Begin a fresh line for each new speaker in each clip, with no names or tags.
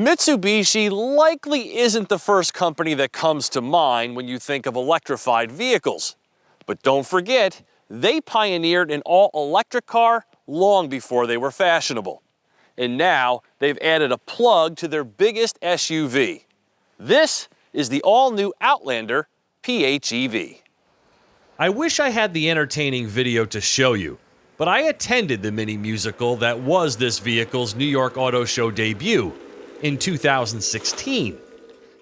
Mitsubishi likely isn't the first company that comes to mind when you think of electrified vehicles. But don't forget, they pioneered an all-electric car long before they were fashionable. And now they've added a plug to their biggest SUV. This is the all-new Outlander PHEV. I wish I had the entertaining video to show you, but I attended the mini musical that was this vehicle's New York Auto Show debut in 2016.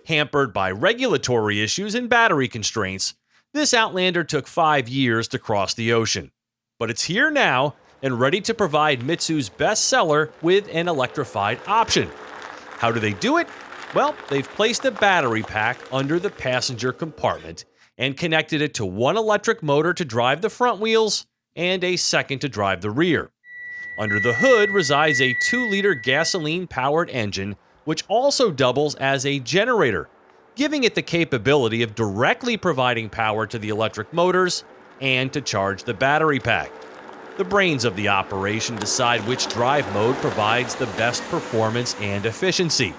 Hampered by regulatory issues and battery constraints, this Outlander took 5 years to cross the ocean. But it's here now and ready to provide Mitsu's bestseller with an electrified option. How do they do it? Well, they've placed a battery pack under the passenger compartment and connected it to one electric motor to drive the front wheels and a second to drive the rear. Under the hood resides a 2-liter gasoline-powered engine, which also doubles as a generator, giving it the capability of directly providing power to the electric motors and to charge the battery pack. The brains of the operation decide which drive mode provides the best performance and efficiency.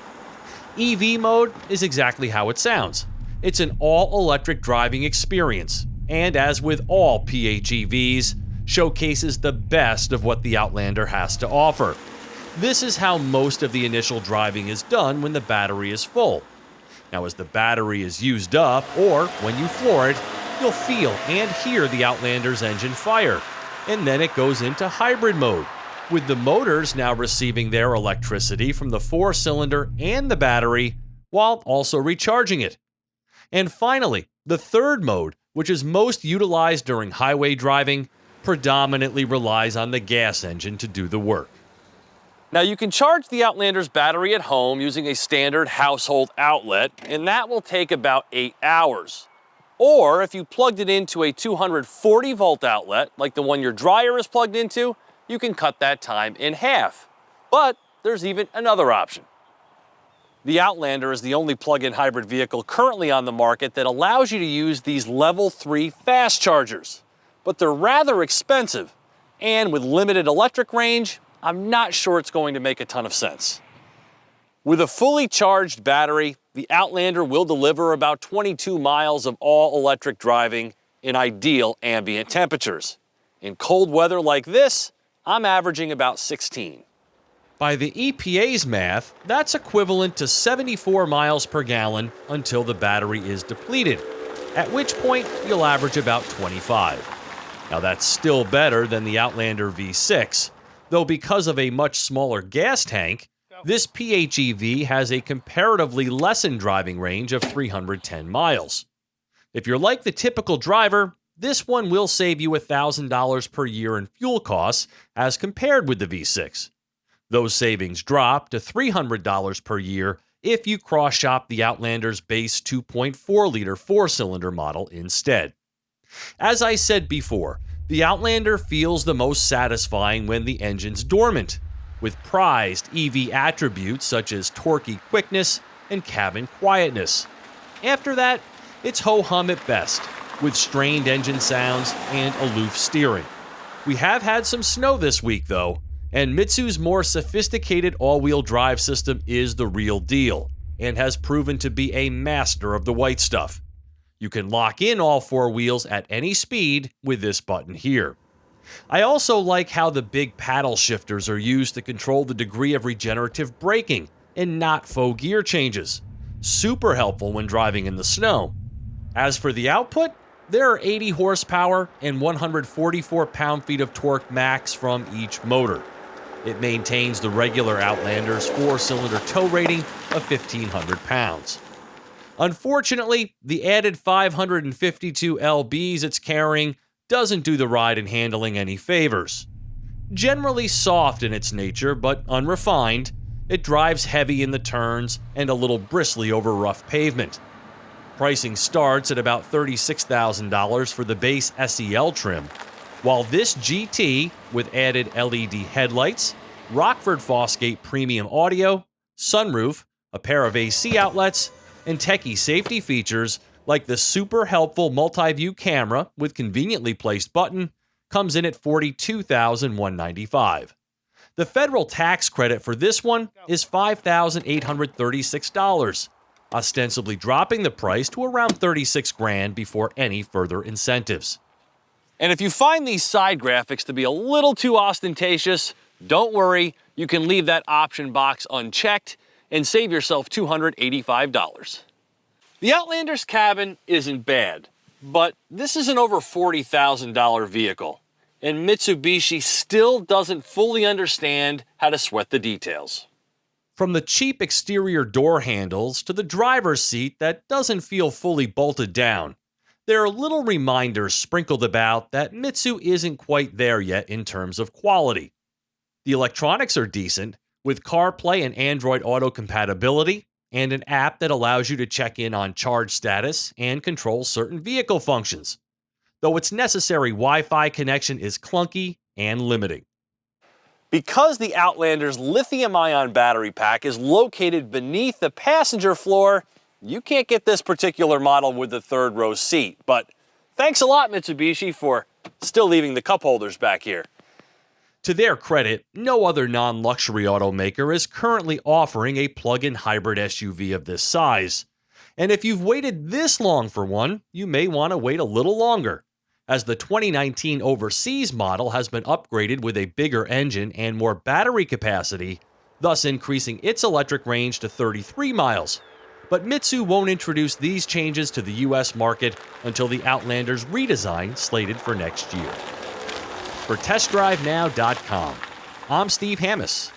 EV mode is exactly how it sounds. It's an all-electric driving experience, and as with all PHEVs, showcases the best of what the Outlander has to offer. This is how most of the initial driving is done when the battery is full. Now, as the battery is used up, or when you floor it, you'll feel and hear the Outlander's engine fire, and then it goes into hybrid mode, with the motors now receiving their electricity from the 4-cylinder and the battery, while also recharging it. And finally, the third mode, which is most utilized during highway driving, predominantly relies on the gas engine to do the work. Now, you can charge the Outlander's battery at home using a standard household outlet, and that will take about 8 hours. Or if you plugged it into a 240-volt outlet, like the one your dryer is plugged into, you can cut that time in half. But there's even another option. The Outlander is the only plug-in hybrid vehicle currently on the market that allows you to use these level 3 fast chargers. But they're rather expensive, and with limited electric range, I'm not sure it's going to make a ton of sense. With a fully charged battery, the Outlander will deliver about 22 miles of all-electric driving in ideal ambient temperatures. In cold weather like this, I'm averaging about 16. By the EPA's math, that's equivalent to 74 miles per gallon until the battery is depleted, at which point you'll average about 25. Now, that's still better than the Outlander V6, though because of a much smaller gas tank, this PHEV has a comparatively lessened driving range of 310 miles. If you're like the typical driver, this one will save you $1,000 per year in fuel costs as compared with the V6. Those savings drop to $300 per year if you cross-shop the Outlander's base 2.4-liter 4-cylinder model instead. As I said before, the Outlander feels the most satisfying when the engine's dormant, with prized EV attributes such as torquey quickness and cabin quietness. After that, it's ho-hum at best, with strained engine sounds and aloof steering. We have had some snow this week, though, and Mitsu's more sophisticated all-wheel drive system is the real deal, and has proven to be a master of the white stuff. You can lock in all 4 wheels at any speed with this button here. I also like how the big paddle shifters are used to control the degree of regenerative braking and not faux gear changes. Super helpful when driving in the snow. As for the output, there are 80 horsepower and 144 pound-feet of torque max from each motor. It maintains the regular Outlander's 4-cylinder tow rating of 1,500 pounds. Unfortunately, the added 552 lbs it's carrying doesn't do the ride and handling any favors. Generally soft in its nature, but unrefined, it drives heavy in the turns and a little bristly over rough pavement. Pricing starts at about $36,000 for the base SEL trim, while this GT, with added LED headlights, Rockford Fosgate premium audio, sunroof, a pair of AC outlets, and techie safety features like the super helpful multi-view camera with conveniently placed button, comes in at $42,195. The federal tax credit for this one is $5,836, ostensibly dropping the price to around $36,000 before any further incentives. And if you find these side graphics to be a little too ostentatious, don't worry, you can leave that option box unchecked and save yourself $285. The Outlander's cabin isn't bad, but this is an over $40,000 vehicle, and Mitsubishi still doesn't fully understand how to sweat the details. From the cheap exterior door handles to the driver's seat that doesn't feel fully bolted down, there are little reminders sprinkled about that Mitsu isn't quite there yet in terms of quality. The electronics are decent, with CarPlay and Android Auto compatibility, and an app that allows you to check in on charge status and control certain vehicle functions, though its necessary Wi-Fi connection is clunky and limiting. Because the Outlander's lithium-ion battery pack is located beneath the passenger floor, you can't get this particular model with the third row seat, but thanks a lot, Mitsubishi, for still leaving the cup holders back here. To their credit, no other non-luxury automaker is currently offering a plug-in hybrid SUV of this size. And if you've waited this long for one, you may want to wait a little longer, as the 2019 Overseas model has been upgraded with a bigger engine and more battery capacity, thus increasing its electric range to 33 miles. But Mitsu won't introduce these changes to the US market until the Outlander's redesign slated for next year. For TestDriveNow.com, I'm Steve Hammis.